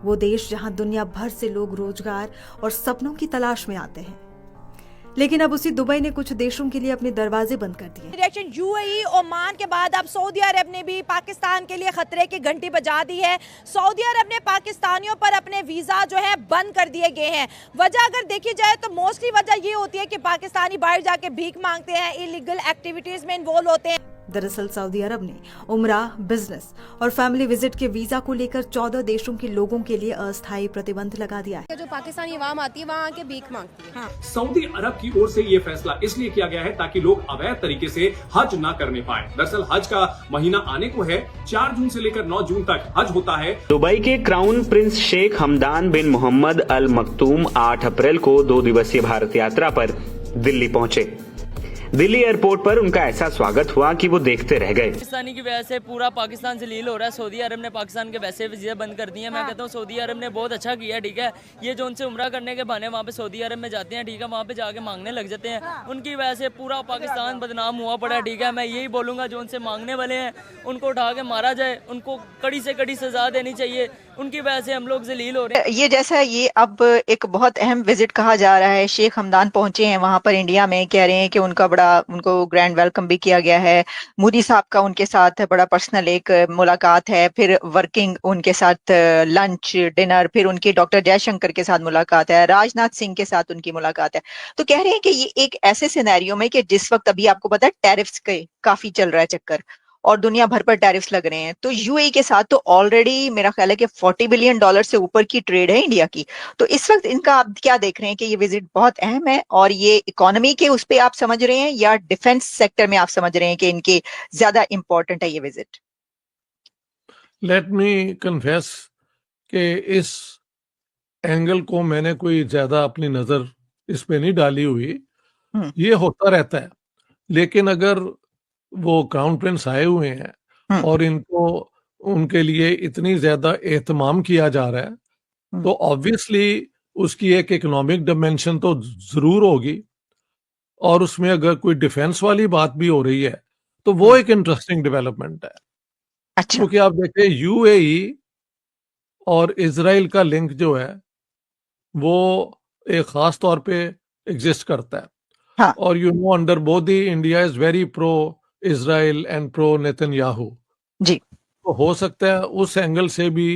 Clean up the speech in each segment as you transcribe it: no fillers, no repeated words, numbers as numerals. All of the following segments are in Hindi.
वो देश जहां दुनिया भर से लोग रोजगार और सपनों की तलाश में आते हैं। लेकिन अब उसी दुबई ने कुछ देशों के लिए अपने दरवाजे बंद कर दिए। रिएक्शन यूएई, ओमान के बाद अब सऊदी अरब ने भी पाकिस्तान के लिए खतरे की घंटी बजा दी है। सऊदी अरब ने पाकिस्तानियों पर अपने वीजा जो है बंद कर दिए गए हैं। वजह अगर देखी जाए तो मोस्टली वजह ये होती है कि पाकिस्तानी बाहर जाके भीख मांगते हैं, इलीगल एक्टिविटीज में इन्वॉल्व होते हैं। दरअसल सऊदी अरब ने उम्रा, बिजनेस और फैमिली विजिट के वीजा को लेकर 14 देशों के लोगों के लिए अस्थायी प्रतिबंध लगा दिया है। जो पाकिस्तानी अवाम आती है वहाँ आके भीख मांगती है। सऊदी अरब की ओर से ये फैसला इसलिए किया गया है ताकि लोग अवैध तरीके से हज न करने पाए। दरअसल हज का महीना आने को है। 4 जून से लेकर 9 जून तक हज होता है। दुबई के क्राउन प्रिंस शेख हमदान बिन मोहम्मद अल मखतूम 8 अप्रैल को 2 दिवसीय भारत यात्रा पर दिल्ली पहुंचे। दिल्ली एयरपोर्ट पर उनका ऐसा स्वागत हुआ कि वो देखते रह गए। पाकिस्तानी की वजह से पूरा पाकिस्तान जलील हो रहा है। सऊदी अरब ने पाकिस्तान के वैसे वीज़े बंद कर दिए हैं। मैं कहता हूँ सऊदी अरब ने बहुत अच्छा किया, ठीक है। ये जो उनसे उम्रा करने के बहाने वहाँ पे सऊदी अरब में जाते हैं, ठीक है, वहाँ पे जाके मांगने लग जाते हैं। उनकी वजह से पूरा पाकिस्तान बदनाम हुआ पड़ा है, ठीक है। मैं यही बोलूँगा जो उनसे मांगने वाले हैं उनको उठा के मारा जाए, उनको कड़ी से कड़ी सजा देनी चाहिए। उनकी वजह से हम लोग जलील हो रहे हैं। ये जैसा ये अब एक बहुत अहम विजिट कहा जा रहा है। शेख हमदान पहुंचे हैं वहां पर इंडिया में, कह रहे हैं कि उनको ग्रैंड वेलकम भी किया गया है। मोदी साहब का उनके साथ बड़ा पर्सनल एक मुलाकात है, फिर वर्किंग उनके साथ लंच डिनर, फिर उनकी डॉक्टर जयशंकर के साथ मुलाकात है, राजनाथ सिंह के साथ उनकी मुलाकात है। तो कह रहे हैं कि ये एक ऐसे सिनेरियो में कि जिस वक्त अभी आपको पता है टैरिफ्स के काफी चल रहा है चक्कर और दुनिया भर पर टैरिफ्स लग रहे हैं, तो यूएई के साथ तो ऑलरेडी मेरा ख्याल है कि $40 बिलियन से ऊपर की ट्रेड है इंडिया की। तो इस वक्त इनका आप क्या देख रहे हैं कि ये विजिट बहुत अहम है और ये इकोनॉमी के उस पे आप समझ रहे हैं या डिफेंस सेक्टर में आप समझ रहे हैं कि इनके ज्यादा इंपॉर्टेंट है ये विजिट? लेट मी कन्फेस कि इस एंगल को मैंने कोई ज्यादा अपनी नजर इस पे नहीं डाली हुई। ये होता रहता है, लेकिन अगर वो क्राउन प्रिंस आए हुए हैं और इनको उनके लिए इतनी ज्यादा एहतमाम किया जा रहा है तो ऑब्वियसली उसकी एक इकोनॉमिक डिमेंशन तो जरूर होगी और उसमें अगर कोई डिफेंस वाली बात भी हो रही है तो वो एक इंटरेस्टिंग डेवलपमेंट है। अच्छा। क्योंकि आप देखें यूएई और इजराइल का लिंक जो है वो एक खास तौर पे एग्जिस्ट करता है। हाँ। और you know under Modi India is very pro Israel and pro Netanyahu ji. तो हो सकता है उस एंगल से भी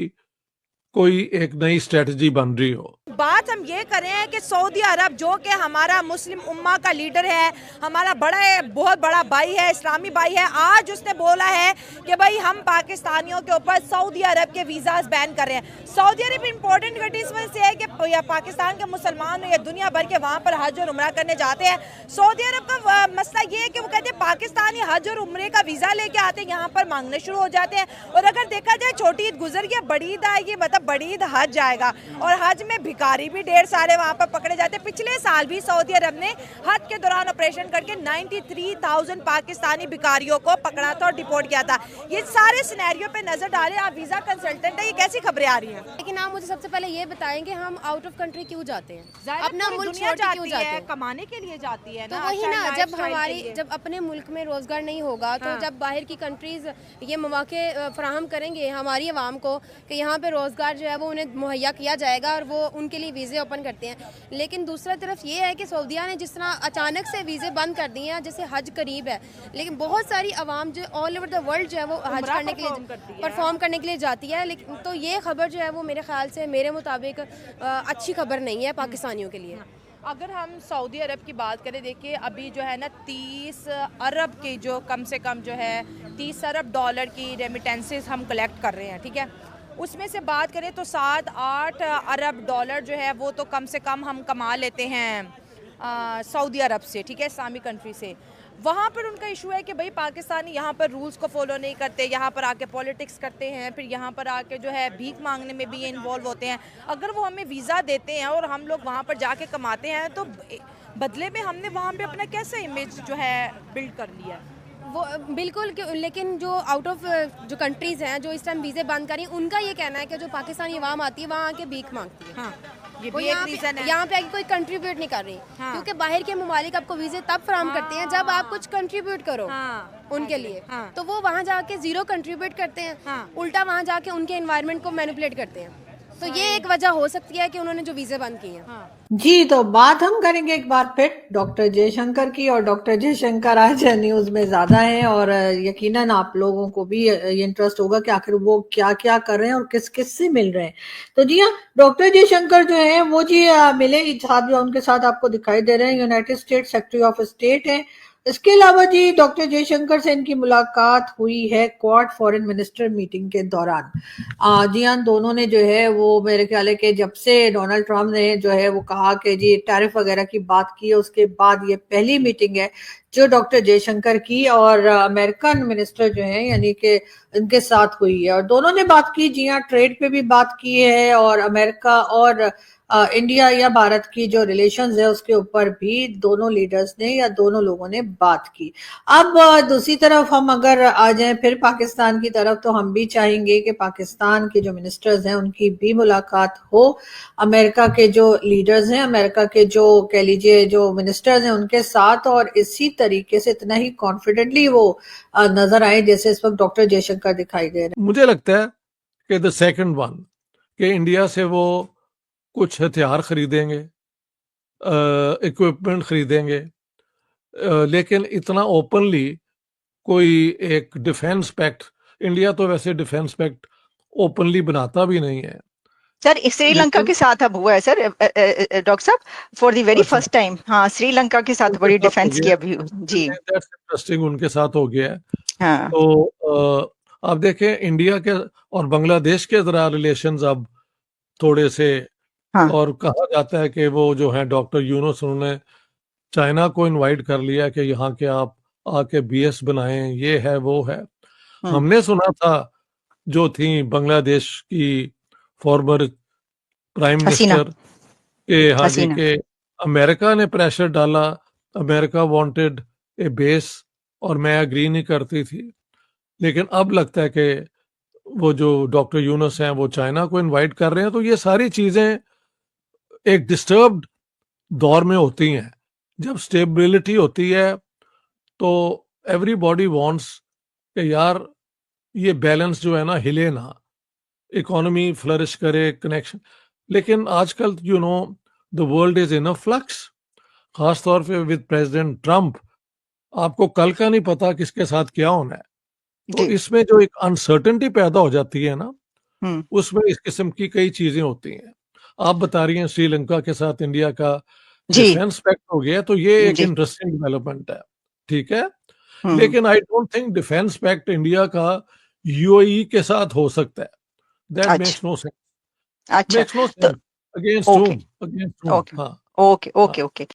कोई एक नई स्ट्रेटजी बन रही हो। बात हम ये कर रहे हैं कि सऊदी अरब जो कि हमारा मुस्लिम उम्मा का लीडर है, हमारा बहुत बड़ा भाई है, इस्लामी भाई है, आज उसने बोला है कि भाई हम पाकिस्तानियों के ऊपर सऊदी अरब के वीज़ाज बैन कर रहे हैं। सऊदी अरब इंपॉर्टेंट घटी इस वजह से है कि या पाकिस्तान के मुसलमान या दुनिया भर के वहाँ पर हज और उम्रा करने जाते हैं। सऊदी अरब का मसला ये है कि वो कहते हैं पाकिस्तानी हज और उम्रे का वीज़ा लेके आते हैं, यहाँ पर मांगने शुरू हो जाते हैं। और अगर देखा जाए छोटी ईद गुजर गई, बड़ी ईद आएगी, मतलब बड़ी ईद हज जाएगा और हज में भिखारी भी ढेर सारे वहां पर पकड़े जाते हैं। पिछले साल भी सऊदी अरब ने हज के दौरान ऑपरेशन करके 93,000 पाकिस्तानी भिखारियों को पकड़ा था और डिपोर्ट किया था। ये सारे सिनेरियो पे नजर डालें, आप वीजा कंसल्टेंट है, ये कैसी खबरें आ रही हैं? लेकिन आप मुझे सबसे पहले ये बताएंगे हम आउट ऑफ कंट्री क्यों जाते हैं? अपना मुल्क दुनिया छोड़ के क्यों जाती जाते है, हैं? कमाने के लिए जाती है तो ना। वही ना, अच्छा, जब अपने मुल्क में रोजगार नहीं होगा तो जब बाहर की कंट्रीज ये मौके फराहम करेंगे हमारी आवाम को कि यहाँ पे रोजगार जो है वो उन्हें मुहैया किया जाएगा और वो उनके लिए वीज़े ओपन करते हैं। लेकिन दूसरा तरफ ये है कि सऊदीया ने जिस तरह अचानक से वीज़े बंद कर दिए हैं, जैसे हज करीब है, लेकिन बहुत सारी आवाम जो ऑल ओवर द वर्ल्ड जो है वो हज करने के लिए परफॉर्म करने के लिए जाती है। लेकिन तो ये खबर जो है वो मेरे ख्याल से मेरे मुताबिक अच्छी खबर नहीं है पाकिस्तानियों के लिए। अगर हम सऊदी अरब की बात करें, देखिए अभी जो है ना 30 अरब की जो कम से कम जो है 30 अरब डॉलर की रेमिटेंसेस हम कलेक्ट कर रहे हैं, ठीक है। उसमें से बात करें तो 7-8 अरब डॉलर जो है वो तो कम से कम हम कमा लेते हैं सऊदी अरब से, ठीक है, इस्लामी कंट्री से। वहाँ पर उनका इशू है कि भाई पाकिस्तानी यहाँ पर रूल्स को फॉलो नहीं करते, यहाँ पर आके पॉलिटिक्स करते हैं, फिर यहाँ पर आके जो है भीख मांगने में भी ये इन्वॉल्व होते हैं। अगर वो हमें वीज़ा देते हैं और हम लोग वहाँ पर जाके कमाते हैं तो बदले में हमने वहाँ पे अपना कैसा इमेज जो है बिल्ड कर लिया है? वो बिल्कुल, लेकिन जो आउट ऑफ जो कंट्रीज़ हैं जो इस टाइम वीज़े बंद करें, उनका ये कहना है कि जो पाकिस्तानी अवाम आती है वहाँ आके भीख मांगती है। हाँ, ये वो भी एक रीज़न है। यहाँ पे आके कोई कंट्रीब्यूट नहीं कर रही। हाँ। क्योंकि बाहर के ममालिक आपको वीज़े तब फराहम करते हैं जब आप कुछ कंट्रीब्यूट करो। हाँ। उनके लिए। हाँ। तो वो वहाँ जाके 0 कंट्रीब्यूट करते हैं। हाँ। उल्टा वहाँ जाके उनके एनवायरनमेंट को मैनिपुलेट करते हैं। तो ये एक वजह हो सकती है कि उन्होंने जो वीजे बंद किए हैं। जी, तो बात हम करेंगे एक बार फिर डॉक्टर जयशंकर की, और डॉक्टर जयशंकर आज न्यूज में ज्यादा हैं और यकीनन आप लोगों को भी ये इंटरेस्ट होगा कि आखिर वो क्या क्या कर रहे हैं और किस किस से मिल रहे हैं। तो जी हाँ, डॉक्टर जयशंकर जो है वो जी मिले, साथ जो उनके साथ आपको दिखाई दे रहे हैं United state secretary of state है। इसके अलावा जी डॉक्टर जयशंकर से इनकी मुलाकात हुई है क्वाड फॉरेन मिनिस्टर मीटिंग के दौरान। जी हाँ, दोनों ने जो है वो मेरे ख्याल है कि जब से डोनाल्ड ट्रम्प ने जो है वो कहा कि जी टैरिफ वगैरह की बात की है, उसके बाद ये पहली मीटिंग है जो डॉक्टर जयशंकर की और अमेरिकन मिनिस्टर जो है यानी कि इनके साथ हुई है। और दोनों ने बात की, जी हाँ, ट्रेड पे भी बात की है और अमेरिका और इंडिया या भारत की जो रिलेशंस है उसके ऊपर भी दोनों लीडर्स ने या दोनों लोगों ने बात की। अब दूसरी तरफ हम अगर आ जाएं फिर पाकिस्तान की तरफ, तो हम भी चाहेंगे कि पाकिस्तान के जो मिनिस्टर्स हैं उनकी भी मुलाकात हो अमेरिका के जो लीडर्स हैं, अमेरिका के जो कह लीजिए जो मिनिस्टर्स हैं उनके साथ, और इसी तरीके से इतना ही कॉन्फिडेंटली वो नजर आए जैसे इस वक्त डॉक्टर जयशंकर दिखाई दे रहे हैं। मुझे लगता है कि द सेकंड वन कि इंडिया से वो कुछ हथियार खरीदेंगे, इक्विपमेंट खरीदेंगे, लेकिन इतना ओपनली कोई एक डिफेंस पैक्ट, इंडिया तो वैसे डिफेंस पैक्ट ओपनली बनाता भी नहीं है सर। श्रीलंका लेकिन के साथ अब हुआ है सर, डॉक्टर साहब, फॉर द वेरी अच्छा फर्स्ट टाइम। हाँ, श्रीलंका के साथ उनके बड़ी साथ हो डिफेंस की गया, अभी जी। दैट्स इंटरेस्टिंग, उनके साथ हो गया है। हाँ तो आप देखें इंडिया के और बांग्लादेश के जरा रिलेशंस अब थोड़े से, हाँ और कहा जाता है कि वो जो है डॉक्टर यूनुस उन्होंने चाइना को इनवाइट कर लिया कि यहाँ के आप आके बीएस बनाएं, ये है वो है। हम्म, हमने सुना था जो थी बांग्लादेश की फॉर्मर प्राइम हसीना मिनिस्टर के, हाँ जी, हसीना के अमेरिका ने प्रेशर डाला, अमेरिका वांटेड ए बेस और मैं एग्री नहीं करती थी। लेकिन अब लगता है कि वो जो डॉक्टर यूनुस हैं वो चाइना को इनवाइट कर रहे हैं। तो ये सारी चीजें एक डिस्टर्ब्ड दौर में होती हैं। जब स्टेबिलिटी होती है तो एवरीबॉडी वांट्स कि यार ये बैलेंस जो है ना हिले ना, इकोनॉमी फ्लरिश करे, कनेक्शन। लेकिन आजकल you know the world is in a flux, खासतौर पे विद प्रेसिडेंट ट्रम्प। आपको कल का नहीं पता किसके साथ क्या होना है। तो जी। इसमें जो एक अनसर्टेनिटी पैदा हो जाती है ना, हम्म, उसमें इस किस्म की कई चीजें होती हैं। आप बता रही हैं श्रीलंका के साथ इंडिया का जी डिफेंस पैक्ट हो गया, तो ये एक जी। इंटरेस्टिंग डेवलपमेंट है, ठीक है। हम्म, लेकिन I don't think defence pact India का यूएई के साथ हो सकता है। दैट अच्छा मेक्स नो सेंस, अच्छा। मेक्स नो तो sense, against okay whom, against whom, okay हाँ ओके हाँ ओके ओके